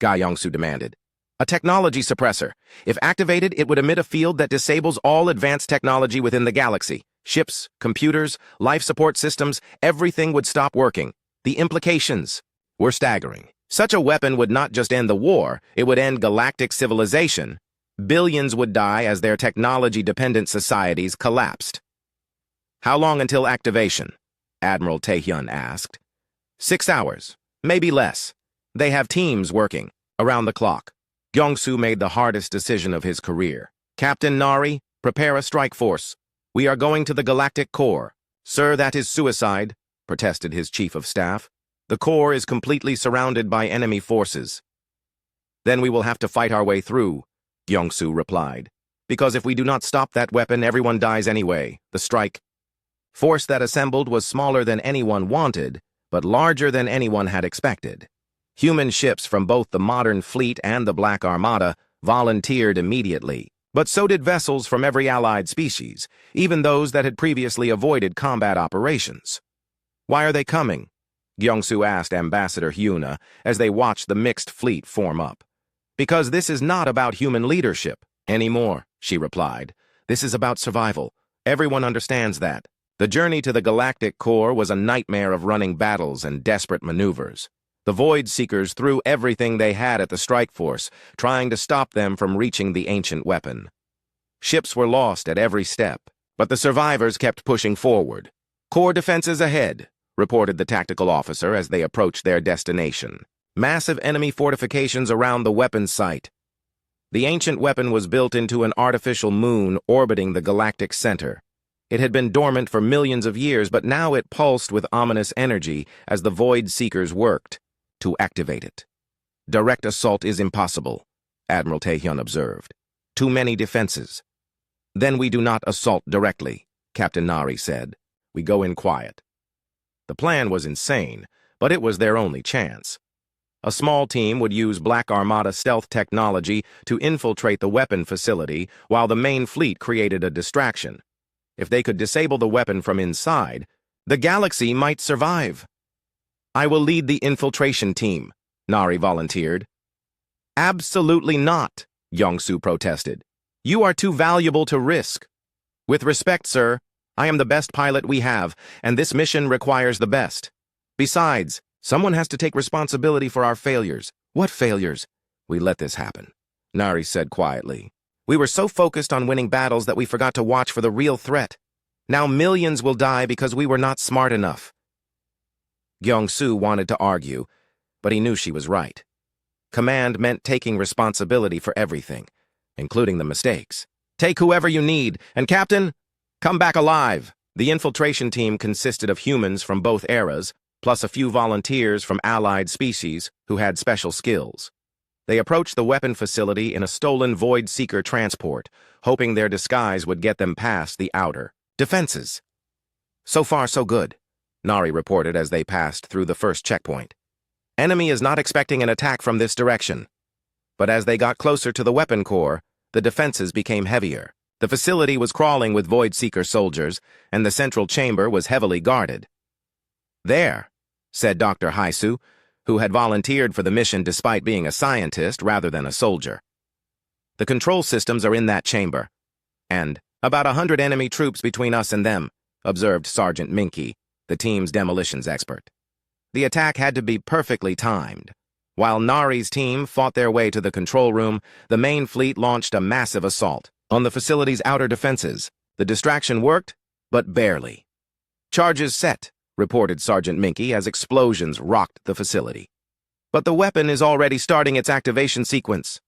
Gyeongsu demanded. A technology suppressor. If activated, it would emit a field that disables all advanced technology within the galaxy. Ships, computers, life support systems, everything would stop working. The implications were staggering. Such a weapon would not just end the war, it would end galactic civilization. Billions would die as their technology-dependent societies collapsed. How long until activation? Admiral Tae-hyun asked. 6 hours, maybe less. They have teams working around the clock. Gyeongsu made the hardest decision of his career. Captain Nari, prepare a strike force. We are going to the Galactic Core. Sir, that is suicide, protested his chief of staff. The Core is completely surrounded by enemy forces. Then we will have to fight our way through, Gyeongsu replied. Because if we do not stop that weapon, everyone dies anyway. The strike force that assembled was smaller than anyone wanted, but larger than anyone had expected. Human ships from both the modern fleet and the Black Armada volunteered immediately, but so did vessels from every allied species, even those that had previously avoided combat operations. Why are they coming? Gyeongsu asked Ambassador Hyuna as they watched the mixed fleet form up. Because this is not about human leadership anymore, she replied. This is about survival. Everyone understands that. The journey to the Galactic Core was a nightmare of running battles and desperate maneuvers. The Void Seekers threw everything they had at the strike force, trying to stop them from reaching the ancient weapon. Ships were lost at every step, but the survivors kept pushing forward. Core defenses ahead, reported the tactical officer as they approached their destination. Massive enemy fortifications around the weapon site. The ancient weapon was built into an artificial moon orbiting the galactic center. It had been dormant for millions of years, but now it pulsed with ominous energy as the Void Seekers worked to activate it. Direct assault is impossible, Admiral Tae-hyun observed. Too many defenses. Then we do not assault directly, Captain Nari said. We go in quiet. The plan was insane, but it was their only chance. A small team would use Black Armada stealth technology to infiltrate the weapon facility while the main fleet created a distraction. If they could disable the weapon from inside, the galaxy might survive. I will lead the infiltration team, Nari volunteered. Absolutely not, Gyeongsu protested. You are too valuable to risk. With respect, sir, I am the best pilot we have, and this mission requires the best. Besides, Someone has to take responsibility for our failures. What failures? We let this happen, Nari said quietly. We were so focused on winning battles that we forgot to watch for the real threat. Now millions will die because we were not smart enough. Gyeong-su wanted to argue, but he knew she was right. Command meant taking responsibility for everything, including the mistakes. Take whoever you need, and Captain, come back alive. The infiltration team consisted of humans from both eras, plus a few volunteers from allied species who had special skills. They approached the weapon facility in a stolen Void Seeker transport, hoping their disguise would get them past the outer defenses. So far, so good, Nari reported as they passed through the first checkpoint. Enemy is not expecting an attack from this direction. But as they got closer to the weapon core, the defenses became heavier. The facility was crawling with Void Seeker soldiers, and the central chamber was heavily guarded. There, said Dr. Haisu, who had volunteered for the mission despite being a scientist rather than a soldier. The control systems are in that chamber. And about 100 enemy troops between us and them, observed Sergeant Minky, the team's demolitions expert. The attack had to be perfectly timed. While Nari's team fought their way to the control room, the main fleet launched a massive assault on the facility's outer defenses. The distraction worked, but barely. Charges set, reported Sergeant Minky as explosions rocked the facility. But the weapon is already starting its activation sequence.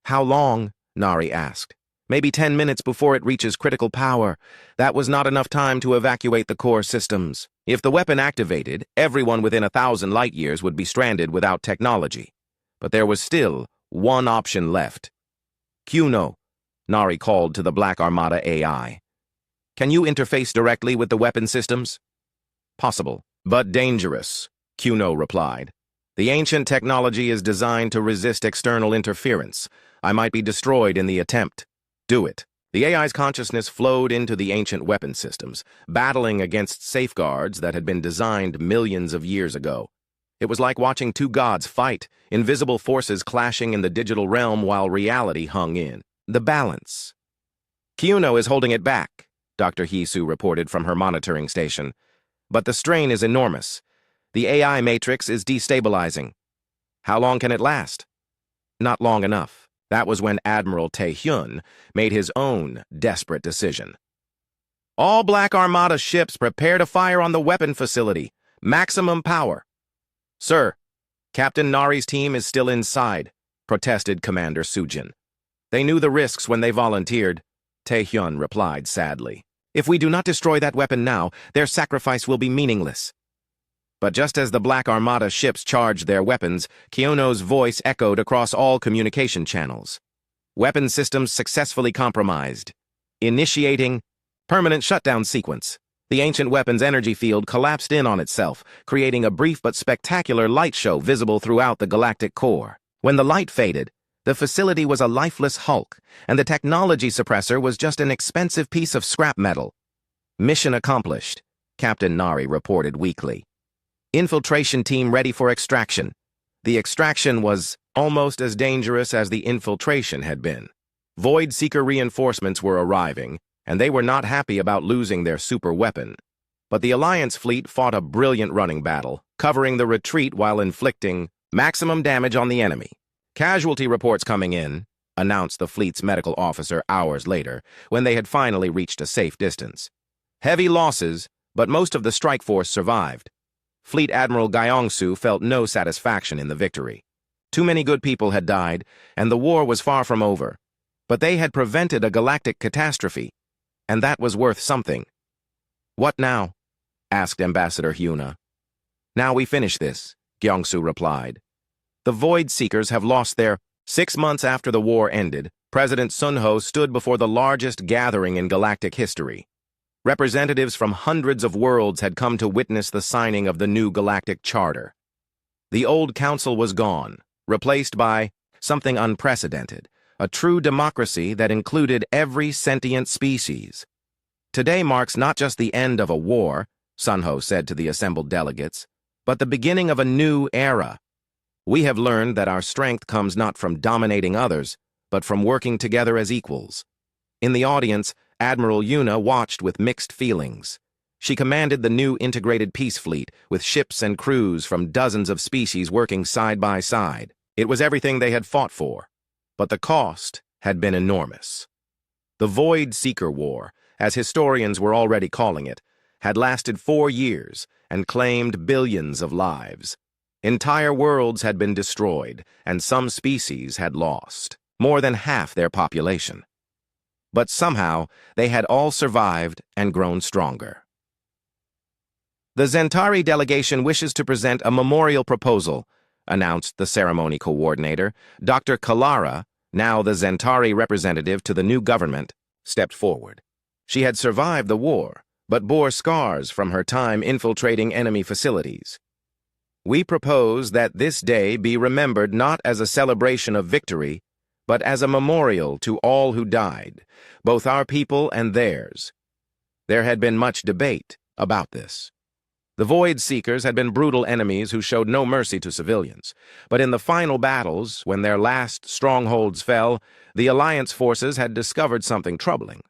How long? Nari asked. Maybe 10 minutes before it reaches critical power. That was not enough time to evacuate the core systems. If the weapon activated, everyone within 1,000 light-years would be stranded without technology. But there was still one option left. Kuno, Nari called to the Black Armada AI. Can you interface directly with the weapon systems? Possible, but dangerous, Kuno replied. The ancient technology is designed to resist external interference. I might be destroyed in the attempt. Do it. The AI's consciousness flowed into the ancient weapon systems, battling against safeguards that had been designed millions of years ago. It was like watching two gods fight, invisible forces clashing in the digital realm while reality hung in. The balance. Kuno is holding it back, Dr. Hisu reported from her monitoring station. But the strain is enormous. The AI matrix is destabilizing. How long can it last? Not long enough. That was when Admiral Tae-hyun made his own desperate decision. All Black Armada ships prepare to fire on the weapon facility. Maximum power. Sir, Captain Nari's team is still inside, protested Commander Sujin. They knew the risks when they volunteered, Tae-hyun replied sadly. If we do not destroy that weapon now, their sacrifice will be meaningless. But just as the Black Armada ships charged their weapons, Kyono's voice echoed across all communication channels. Weapon systems successfully compromised. Initiating permanent shutdown sequence. The ancient weapon's energy field collapsed in on itself, creating a brief but spectacular light show visible throughout the galactic core. When the light faded, the facility was a lifeless hulk, and the technology suppressor was just an expensive piece of scrap metal. Mission accomplished, Captain Nari reported weakly. Infiltration team ready for extraction. The extraction was almost as dangerous as the infiltration had been. Void Seeker reinforcements were arriving, and they were not happy about losing their super weapon. But the Alliance fleet fought a brilliant running battle, covering the retreat while inflicting maximum damage on the enemy. Casualty reports coming in, announced the fleet's medical officer hours later, when they had finally reached a safe distance. Heavy losses, but most of the strike force survived. Fleet Admiral Gyeong-su felt no satisfaction in the victory. Too many good people had died, and the war was far from over. But they had prevented a galactic catastrophe, and that was worth something. What now? Asked Ambassador Hyuna. Now we finish this, Gyeong-su replied. The Void Seekers have lost their 6 months after the war ended. President Sun-ho stood before the largest gathering in galactic history. Representatives from hundreds of worlds had come to witness the signing of the new galactic charter. The old council was gone, replaced by something unprecedented, a true democracy that included every sentient species. Today marks not just the end of a war, Sun-ho said to the assembled delegates, but the beginning of a new era. We have learned that our strength comes not from dominating others, but from working together as equals. In the audience, Admiral Yuna watched with mixed feelings. She commanded the new integrated peace fleet, with ships and crews from dozens of species working side by side. It was everything they had fought for, but the cost had been enormous. The Void Seeker War, as historians were already calling it, had lasted 4 years and claimed billions of lives. Entire worlds had been destroyed, and some species had lost, more than half their population. But somehow, they had all survived and grown stronger. The Zentari delegation wishes to present a memorial proposal, announced the ceremony coordinator. Dr. Kalara, now the Zentari representative to the new government, stepped forward. She had survived the war, but bore scars from her time infiltrating enemy facilities. We propose that this day be remembered not as a celebration of victory, but as a memorial to all who died, both our people and theirs. There had been much debate about this. The Void Seekers had been brutal enemies who showed no mercy to civilians, but in the final battles, when their last strongholds fell, the Alliance forces had discovered something troubling.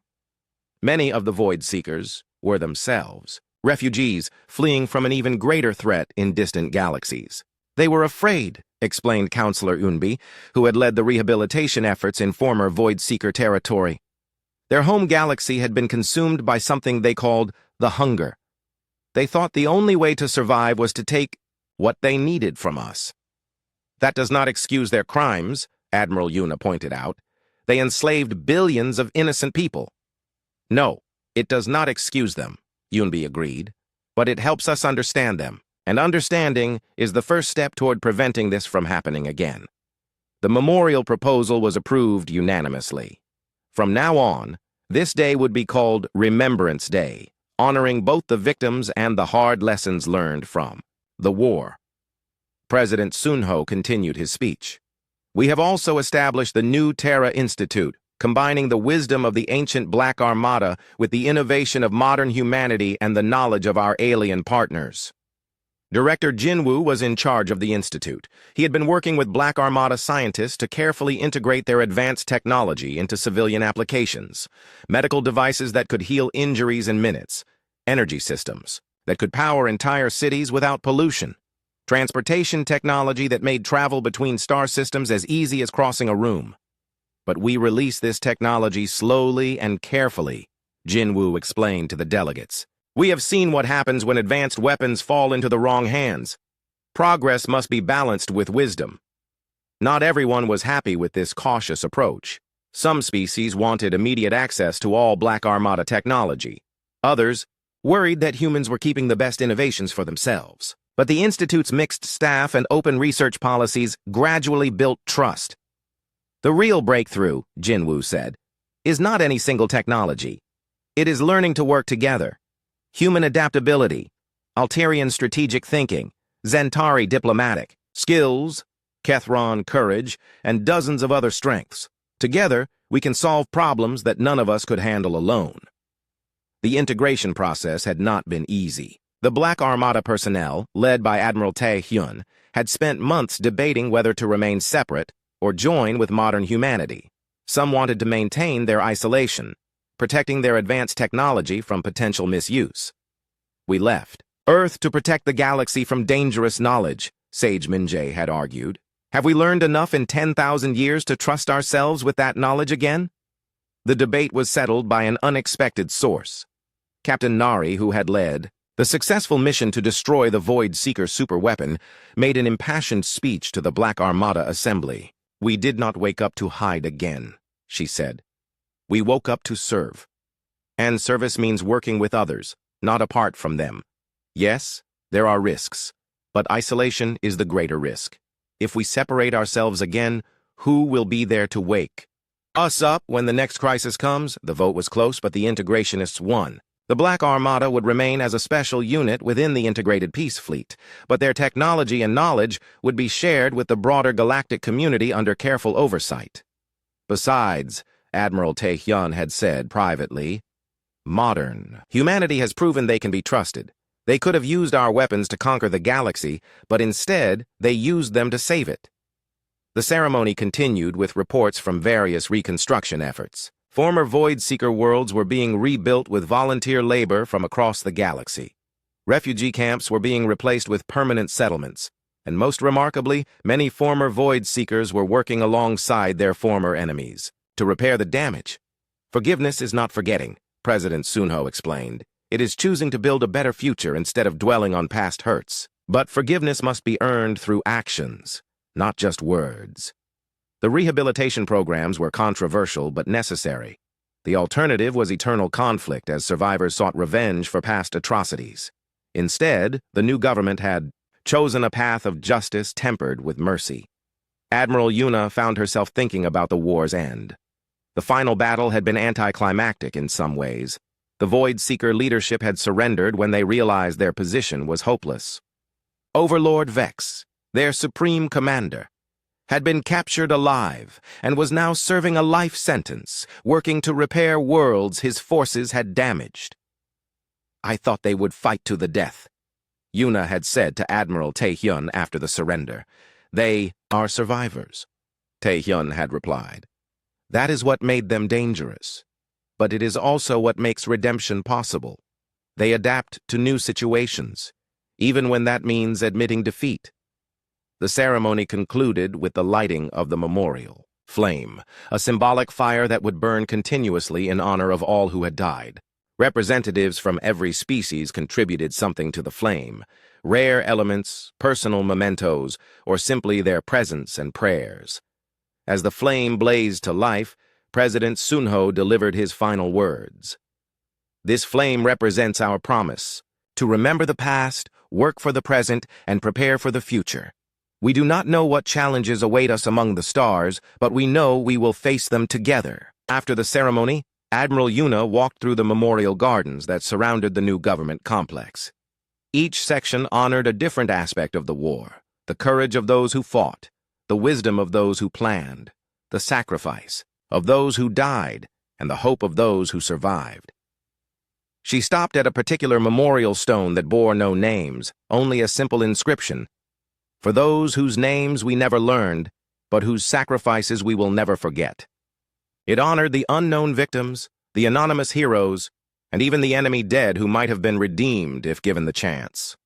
Many of the Void Seekers were themselves refugees fleeing from an even greater threat in distant galaxies. They were afraid, explained Counselor Unbi, who had led the rehabilitation efforts in former Void Seeker territory. Their home galaxy had been consumed by something they called the Hunger. They thought the only way to survive was to take what they needed from us. That does not excuse their crimes, Admiral Yuna pointed out. They enslaved billions of innocent people. No, it does not excuse them, Yunbi agreed, but it helps us understand them, and understanding is the first step toward preventing this from happening again. The memorial proposal was approved unanimously. From now on, this day would be called Remembrance Day, honoring both the victims and the hard lessons learned from the war. President Sunho continued his speech. We have also established the New Terra Institute, combining the wisdom of the ancient Black Armada with the innovation of modern humanity and the knowledge of our alien partners. Director Jinwoo was in charge of the institute. He had been working with Black Armada scientists to carefully integrate their advanced technology into civilian applications. Medical devices that could heal injuries in minutes. Energy systems that could power entire cities without pollution. Transportation technology that made travel between star systems as easy as crossing a room. But we release this technology slowly and carefully, Jinwoo explained to the delegates. We have seen what happens when advanced weapons fall into the wrong hands. Progress must be balanced with wisdom. Not everyone was happy with this cautious approach. Some species wanted immediate access to all Black Armada technology. Others worried that humans were keeping the best innovations for themselves. But the Institute's mixed staff and open research policies gradually built trust. The real breakthrough, Jinwoo said, is not any single technology. It is learning to work together. Human adaptability, Alterian strategic thinking, Zentari diplomatic, skills, Kethron courage, and dozens of other strengths. Together, we can solve problems that none of us could handle alone. The integration process had not been easy. The Black Armada personnel, led by Admiral Tae-hyun, had spent months debating whether to remain separate or join with modern humanity. Some wanted to maintain their isolation, protecting their advanced technology from potential misuse. We left Earth to protect the galaxy from dangerous knowledge, Sage Minjae had argued. Have we learned enough in 10,000 years to trust ourselves with that knowledge again? The debate was settled by an unexpected source. Captain Nari, who had led the successful mission to destroy the Void Seeker superweapon, made an impassioned speech to the Black Armada Assembly. We did not wake up to hide again, she said. We woke up to serve. And service means working with others, not apart from them. Yes, there are risks, but isolation is the greater risk. If we separate ourselves again, who will be there to wake us up when the next crisis comes? The vote was close, but the integrationists won. The Black Armada would remain as a special unit within the integrated peace fleet, but their technology and knowledge would be shared with the broader galactic community under careful oversight. Besides, Admiral Tae-hyun had said privately, modern humanity has proven they can be trusted. They could have used our weapons to conquer the galaxy, but instead they used them to save it. The ceremony continued with reports from various reconstruction efforts. Former Void-Seeker worlds were being rebuilt with volunteer labor from across the galaxy. Refugee camps were being replaced with permanent settlements, and most remarkably, many former Void-Seekers were working alongside their former enemies to repair the damage. Forgiveness is not forgetting, President Sunho explained. It is choosing to build a better future instead of dwelling on past hurts. But forgiveness must be earned through actions, not just words. The rehabilitation programs were controversial but necessary. The alternative was eternal conflict as survivors sought revenge for past atrocities. Instead, the new government had chosen a path of justice tempered with mercy. Admiral Yuna found herself thinking about the war's end. The final battle had been anticlimactic in some ways. The Void-Seeker leadership had surrendered when they realized their position was hopeless. Overlord Vex, their supreme commander, had been captured alive and was now serving a life sentence, working to repair worlds his forces had damaged. "I thought they would fight to the death," Yuna had said to Admiral Taehyun after the surrender. "They are survivors," Taehyun had replied. "That is what made them dangerous. But it is also what makes redemption possible. They adapt to new situations, even when that means admitting defeat." The ceremony concluded with the lighting of the memorial flame, a symbolic fire that would burn continuously in honor of all who had died. Representatives from every species contributed something to the flame, rare elements, personal mementos, or simply their presence and prayers. As the flame blazed to life, President Sunho delivered his final words. "This flame represents our promise to remember the past, work for the present, and prepare for the future. We do not know what challenges await us among the stars, but we know we will face them together." After the ceremony, Admiral Yuna walked through the memorial gardens that surrounded the new government complex. Each section honored a different aspect of the war: the courage of those who fought, the wisdom of those who planned, the sacrifice of those who died, and the hope of those who survived. She stopped at a particular memorial stone that bore no names, only a simple inscription: "For those whose names we never learned, but whose sacrifices we will never forget." It honored the unknown victims, the anonymous heroes, and even the enemy dead who might have been redeemed if given the chance.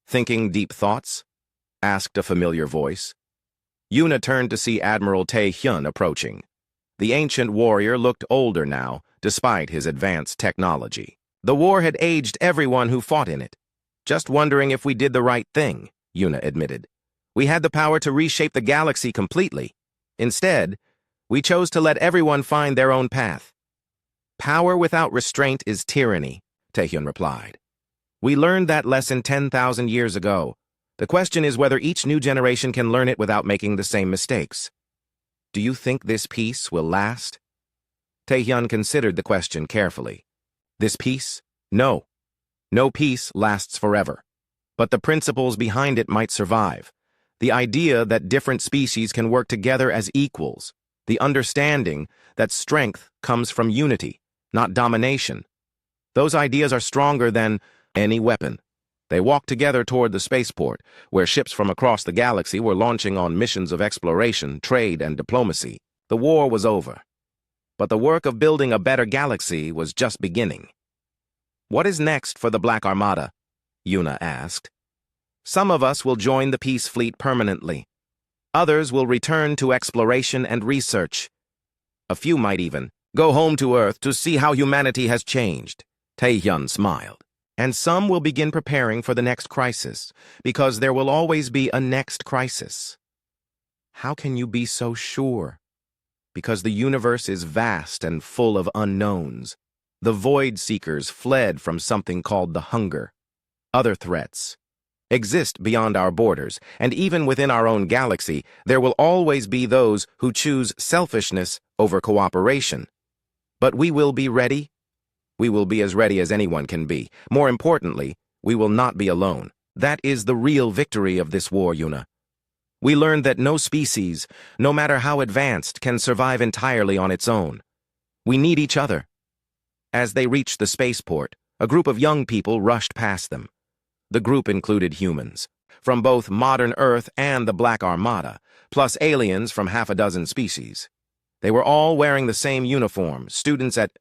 "Thinking deep thoughts?" asked a familiar voice. Yuna turned to see Admiral Taehyun approaching. The ancient warrior looked older now, despite his advanced technology. "The war had aged everyone who fought in it. Just wondering if we did the right thing," Yuna admitted. "We had the power to reshape the galaxy completely. Instead, we chose to let everyone find their own path." "Power without restraint is tyranny," Taehyun replied. "We learned that lesson 10,000 years ago. The question is whether each new generation can learn it without making the same mistakes." "Do you think this peace will last?" Taehyun considered the question carefully. "This peace? No. No peace lasts forever. But the principles behind it might survive. The idea that different species can work together as equals. The understanding that strength comes from unity, not domination. Those ideas are stronger than any weapon." They walked together toward the spaceport, where ships from across the galaxy were launching on missions of exploration, trade, and diplomacy. The war was over. But the work of building a better galaxy was just beginning. "What is next for the Black Armada?" Yuna asked. "Some of us will join the Peace Fleet permanently. Others will return to exploration and research. A few might even go home to Earth to see how humanity has changed." Taehyun smiled. "And some will begin preparing for the next crisis, because there will always be a next crisis." "How can you be so sure?" "Because the universe is vast and full of unknowns. The Void Seekers fled from something called the Hunger. Other threats exist beyond our borders, and even within our own galaxy, there will always be those who choose selfishness over cooperation. But we will be ready. We will be as ready as anyone can be. More importantly, we will not be alone. That is the real victory of this war, Yuna. We learned that no species, no matter how advanced, can survive entirely on its own. We need each other." As they reached the spaceport, a group of young people rushed past them. The group included humans, from both modern Earth and the Black Armada, plus aliens from half a dozen species. They were all wearing the same uniform, students at